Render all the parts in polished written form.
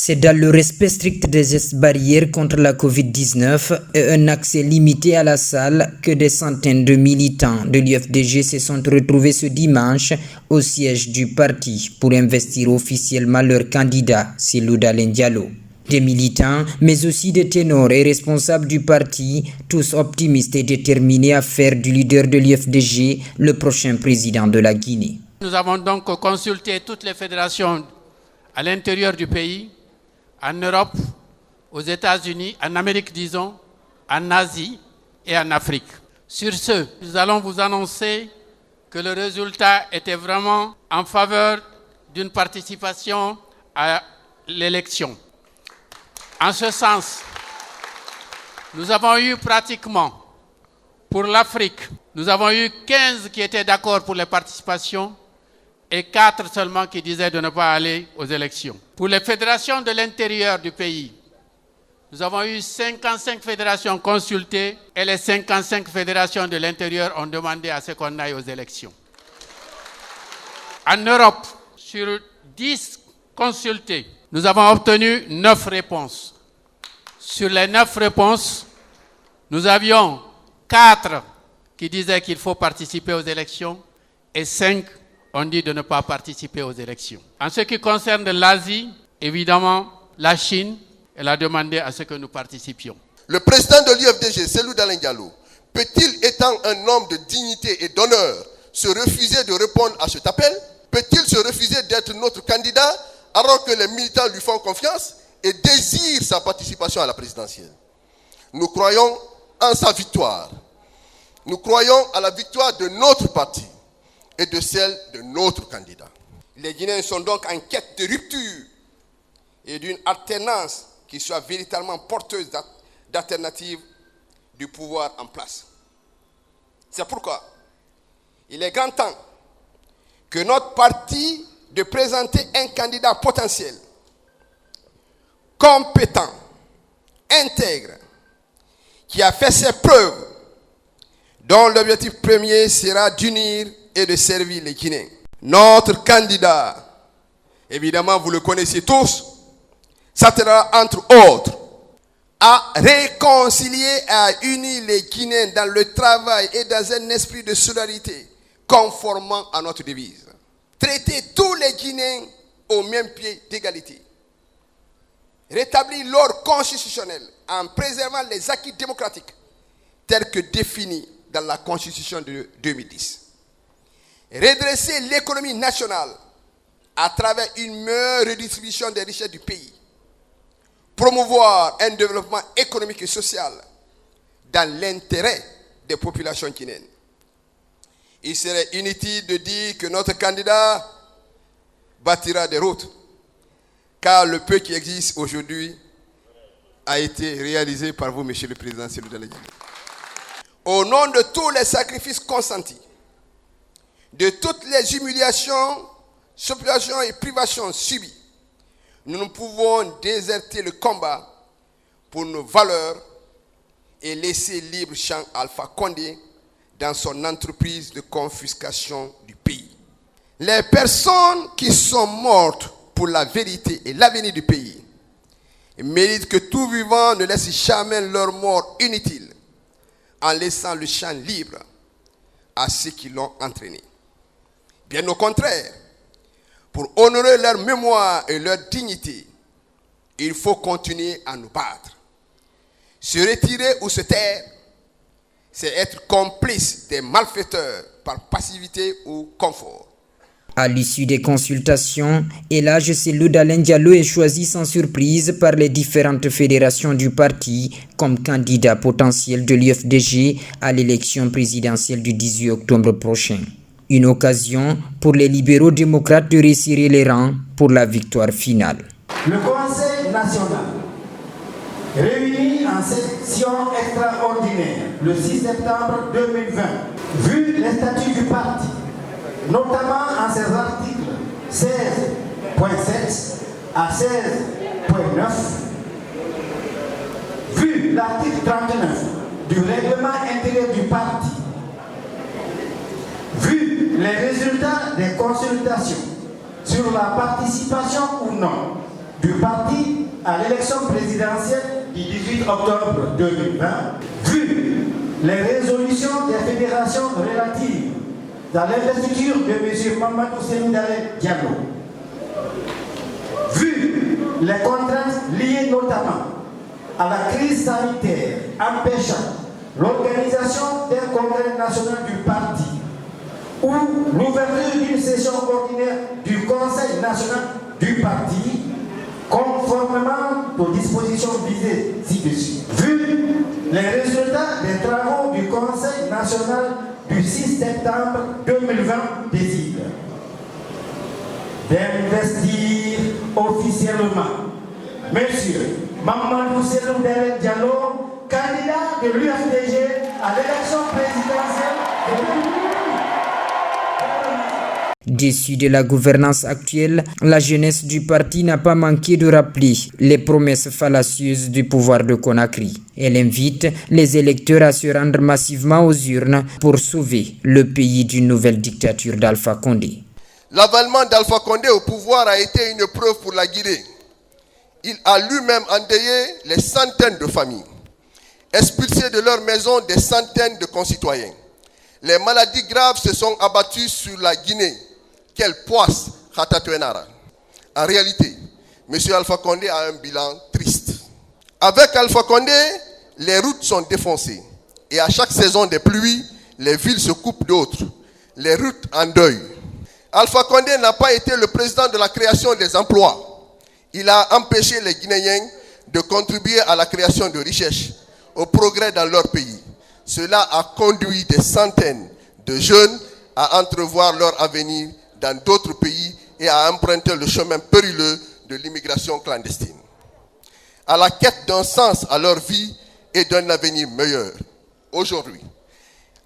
C'est dans le respect strict des gestes barrières contre la Covid-19 et un accès limité à la salle que des centaines de militants de l'UFDG se sont retrouvés ce dimanche au siège du parti pour investir officiellement leur candidat, Cellou Dalein Diallo. Des militants, mais aussi des ténors et responsables du parti, tous optimistes et déterminés à faire du leader de l'UFDG le prochain président de la Guinée. Nous avons donc consulté toutes les fédérations à l'intérieur du pays, en Europe, aux États-Unis, en Amérique, disons, en Asie et en Afrique. Sur ce, nous allons vous annoncer que le résultat était vraiment en faveur d'une participation à l'élection. En ce sens, nous avons eu pratiquement, pour l'Afrique, nous avons eu 15 qui étaient d'accord pour les participations et 4 seulement qui disaient de ne pas aller aux élections. Pour les fédérations de l'intérieur du pays, nous avons eu 55 fédérations consultées et les 55 fédérations de l'intérieur ont demandé à ce qu'on aille aux élections. En Europe, sur 10 consultés, nous avons obtenu 9 réponses. Sur les 9 réponses, nous avions 4 qui disaient qu'il faut participer aux élections et 5 ont dit de ne pas participer aux élections. En ce qui concerne l'Asie, évidemment, la Chine, elle a demandé à ce que nous participions. Le président de l'UFDG, Cellou Dalein Diallo, peut-il, étant un homme de dignité et d'honneur, se refuser de répondre à cet appel? Peut-il se refuser d'être notre candidat alors que les militants lui font confiance et désirent sa participation à la présidentielle? Nous croyons en sa victoire. Nous croyons à la victoire de notre parti et de celle de notre candidat. Les Guinéens sont donc en quête de rupture et d'une alternance qui soit véritablement porteuse d'alternatives du pouvoir en place. C'est pourquoi il est grand temps que notre parti de présenter un candidat potentiel, compétent, intègre, qui a fait ses preuves, dont l'objectif premier sera d'unir et de servir les Guinéens. Notre candidat, évidemment vous le connaissez tous, s'attellera entre autres à réconcilier et à unir les Guinéens dans le travail et dans un esprit de solidarité conformément à notre devise. Traiter tous les Guinéens au même pied d'égalité. Rétablir l'ordre constitutionnel en préservant les acquis démocratiques tels que définis dans la Constitution de 2010. Redresser l'économie nationale à travers une meilleure redistribution des richesses du pays. Promouvoir un développement économique et social dans l'intérêt des populations guinéennes. Il serait inutile de dire que notre candidat bâtira des routes, car le peu qui existe aujourd'hui a été réalisé par vous, Monsieur le Président Cellou Dalein Diallo. Au nom de tous les sacrifices consentis, de toutes les humiliations, supplications et privations subies, nous ne pouvons déserter le combat pour nos valeurs et laisser libre champ Alpha Condé dans son entreprise de confiscation du pays. Les personnes qui sont mortes pour la vérité et l'avenir du pays méritent que tout vivant ne laisse jamais leur mort inutile en laissant le champ libre à ceux qui l'ont entraîné. Bien au contraire, pour honorer leur mémoire et leur dignité, il faut continuer à nous battre. Se retirer ou se taire, c'est être complice des malfaiteurs par passivité ou confort. À l'issue des consultations, Elhadji Cellou Dalein Diallo est choisi sans surprise par les différentes fédérations du parti comme candidat potentiel de l'UFDG à l'élection présidentielle du 18 octobre prochain. Une occasion pour les libéraux démocrates de resserrer les rangs pour la victoire finale. Le Conseil national, réuni en session extraordinaire le 6 septembre 2020, vu les statuts du parti, notamment en ses articles 16.7 à 16.9, vu l'article 39 du règlement intérieur du parti, vu les résultats des consultations sur la participation ou non du parti à l'élection présidentielle du 18 octobre 2020, vu les résolutions des fédérations relatives à l'investiture de M. Mamadou Cellou Dalein Diallo, vu les contraintes liées notamment à la crise sanitaire empêchant l'organisation d'un congrès national du parti ou l'ouverture d'une session ordinaire du Conseil national du parti, conformément aux dispositions visées ci-dessus. Vu les résultats des travaux du Conseil national du 6 septembre 2020 décide d'investir officiellement Monsieur Mamadou Cellou Dalein Diallo, candidat de l'UFDG à l'élection présidentielle de 2020. Déçue de la gouvernance actuelle, la jeunesse du parti n'a pas manqué de rappeler les promesses fallacieuses du pouvoir de Conakry. Elle invite les électeurs à se rendre massivement aux urnes pour sauver le pays d'une nouvelle dictature d'Alpha Condé. L'avalement d'Alpha Condé au pouvoir a été une preuve pour la Guinée. Il a lui-même endeuillé les centaines de familles, expulsé de leur maison des centaines de concitoyens. Les maladies graves se sont abattues sur la Guinée. Quelle poisse, Khatatouenara. En réalité, M. Alpha Condé a un bilan triste. Avec Alpha Condé, les routes sont défoncées. Et à chaque saison des pluies, les villes se coupent d'autres. Les routes en deuil. Alpha Condé n'a pas été le président de la création des emplois. Il a empêché les Guinéens de contribuer à la création de richesses, au progrès dans leur pays. Cela a conduit des centaines de jeunes à entrevoir leur avenir dans d'autres pays et à emprunter le chemin périlleux de l'immigration clandestine. À la quête d'un sens à leur vie et d'un avenir meilleur. Aujourd'hui,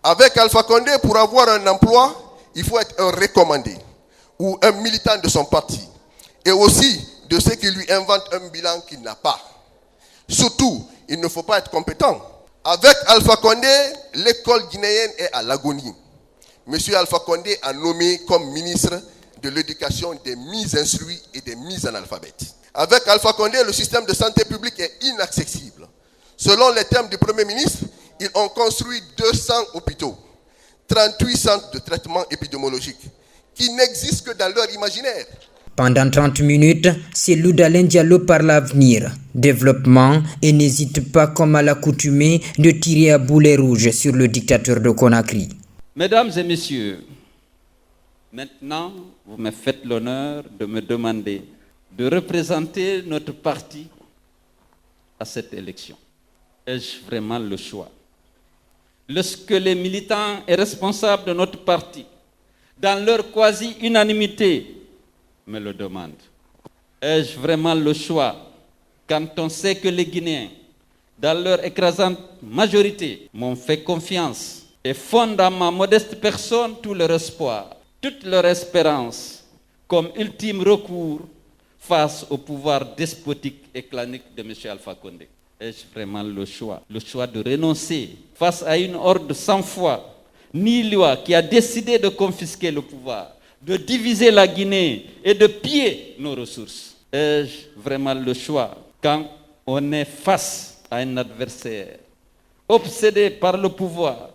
avec Alpha Condé, pour avoir un emploi, il faut être un recommandé ou un militant de son parti. Et aussi de ceux qui lui inventent un bilan qu'il n'a pas. Surtout, il ne faut pas être compétent. Avec Alpha Condé, l'école guinéenne est à l'agonie. Monsieur Alpha Condé a nommé comme ministre de l'éducation des mis-instruits et des mis-analphabètes. Avec Alpha Condé, le système de santé publique est inaccessible. Selon les termes du Premier ministre, ils ont construit 200 hôpitaux, 38 centres de traitement épidémiologique, qui n'existent que dans leur imaginaire. Pendant 30 minutes, Cellou Dalein Diallo parle avenir, développement et n'hésite pas, comme à l'accoutumée, de tirer à boulet rouge sur le dictateur de Conakry. Mesdames et messieurs, maintenant, vous me faites l'honneur de me demander de représenter notre parti à cette élection. Ai-je vraiment le choix? Lorsque les militants et responsables de notre parti, dans leur quasi-unanimité, me le demandent. Ai-je vraiment le choix quand on sait que les Guinéens, dans leur écrasante majorité, m'ont fait confiance et fondent dans ma modeste personne tout leur espoir, toute leur espérance, comme ultime recours face au pouvoir despotique et clanique de M. Alpha Condé? Ai-je vraiment le choix de renoncer face à une horde sans foi, ni loi qui a décidé de confisquer le pouvoir, de diviser la Guinée et de piller nos ressources? Ai-je vraiment le choix quand on est face à un adversaire obsédé par le pouvoir,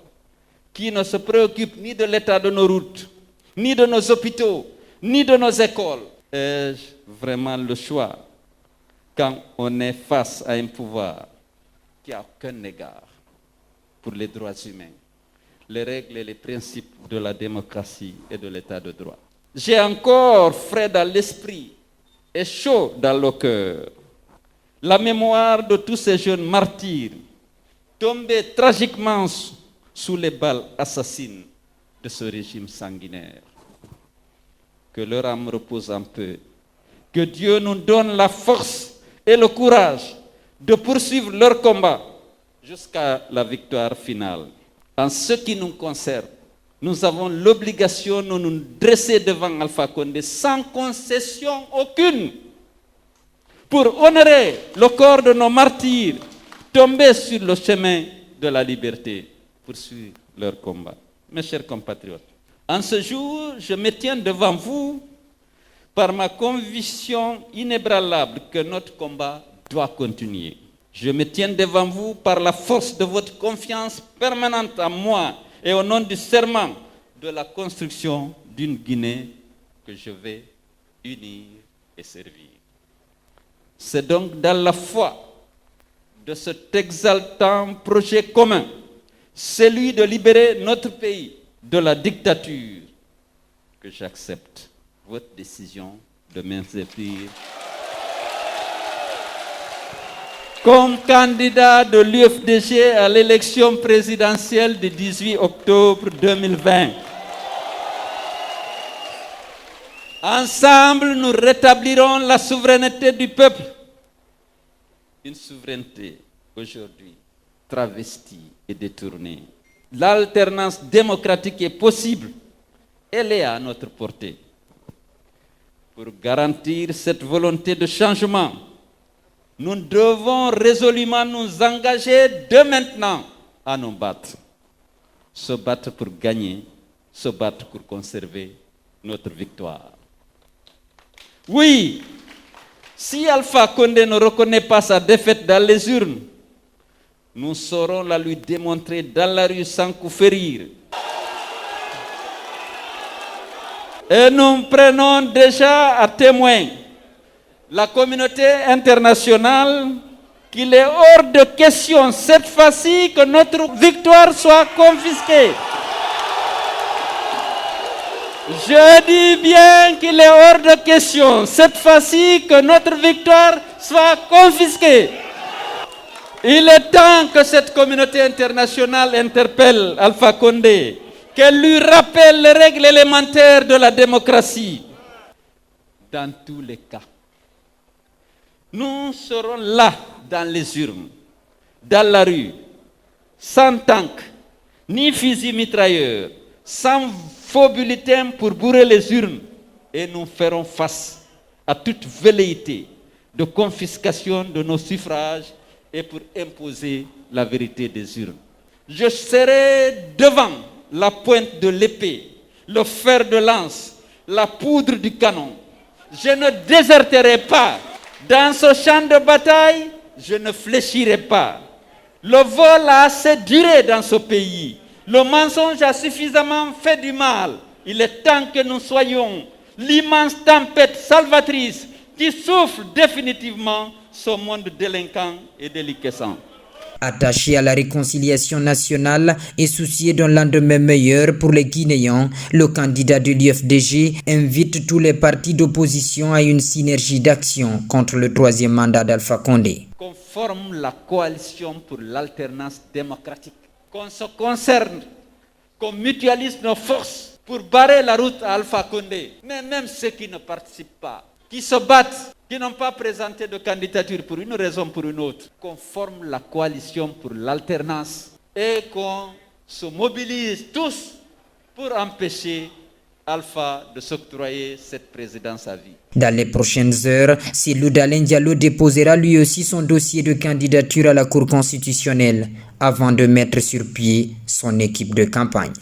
qui ne se préoccupe ni de l'état de nos routes, ni de nos hôpitaux, ni de nos écoles? Ai-je vraiment le choix quand on est face à un pouvoir qui n'a aucun égard pour les droits humains, les règles et les principes de la démocratie et de l'état de droit? J'ai encore frais dans l'esprit et chaud dans le cœur la mémoire de tous ces jeunes martyrs tombés tragiquement sous les balles assassines de ce régime sanguinaire. Que leur âme repose en paix. Que Dieu nous donne la force et le courage de poursuivre leur combat jusqu'à la victoire finale. En ce qui nous concerne, nous avons l'obligation de nous dresser devant Alpha Condé sans concession aucune pour honorer le corps de nos martyrs tombés sur le chemin de la liberté, poursuivre leur combat. Mes chers compatriotes, en ce jour, je me tiens devant vous par ma conviction inébranlable que notre combat doit continuer. Je me tiens devant vous par la force de votre confiance permanente en moi et au nom du serment de la construction d'une Guinée que je vais unir et servir. C'est donc dans la foi de cet exaltant projet commun, celui de libérer notre pays de la dictature, que j'accepte votre décision de m'inscrire comme candidat de l'UFDG à l'élection présidentielle du 18 octobre 2020. Ensemble, nous rétablirons la souveraineté du peuple. Une souveraineté aujourd'hui travestie et détournée. L'alternance démocratique est possible. Elle est à notre portée. Pour garantir cette volonté de changement, nous devons résolument nous engager dès maintenant à nous battre. Se battre pour gagner, se battre pour conserver notre victoire. Oui, si Alpha Condé ne reconnaît pas sa défaite dans les urnes, nous saurons la lui démontrer dans la rue sans coup férir. Et nous prenons déjà à témoin la communauté internationale qu'il est hors de question cette fois-ci que notre victoire soit confisquée. Je dis bien qu'il est hors de question cette fois-ci que notre victoire soit confisquée. Il est temps que cette communauté internationale interpelle Alpha Condé, qu'elle lui rappelle les règles élémentaires de la démocratie. Dans tous les cas, nous serons là dans les urnes, dans la rue, sans tank, ni fusil mitrailleur, sans faux bulletins pour bourrer les urnes, et nous ferons face à toute velléité de confiscation de nos suffrages et pour imposer la vérité des urnes. Je serai devant la pointe de l'épée, le fer de lance, la poudre du canon. Je ne déserterai pas. Dans ce champ de bataille, je ne fléchirai pas. Le vol a assez duré dans ce pays. Le mensonge a suffisamment fait du mal. Il est temps que nous soyons l'immense tempête salvatrice qui souffle définitivement ce monde délinquant et déliquescent. Attaché à la réconciliation nationale et soucié d'un lendemain meilleur pour les Guinéens, le candidat de l'UFDG invite tous les partis d'opposition à une synergie d'action contre le troisième mandat d'Alpha Condé. Qu'on forme la coalition pour l'alternance démocratique, qu'on se concerne, qu'on mutualise nos forces pour barrer la route à Alpha Condé. Mais même ceux qui ne participent pas, qui se battent, qui n'ont pas présenté de candidature pour une raison ou pour une autre, qu'on forme la coalition pour l'alternance et qu'on se mobilise tous pour empêcher Alpha de s'octroyer cette présidence à vie. Dans les prochaines heures, Cellou Dalein Diallo déposera lui aussi son dossier de candidature à la Cour constitutionnelle avant de mettre sur pied son équipe de campagne.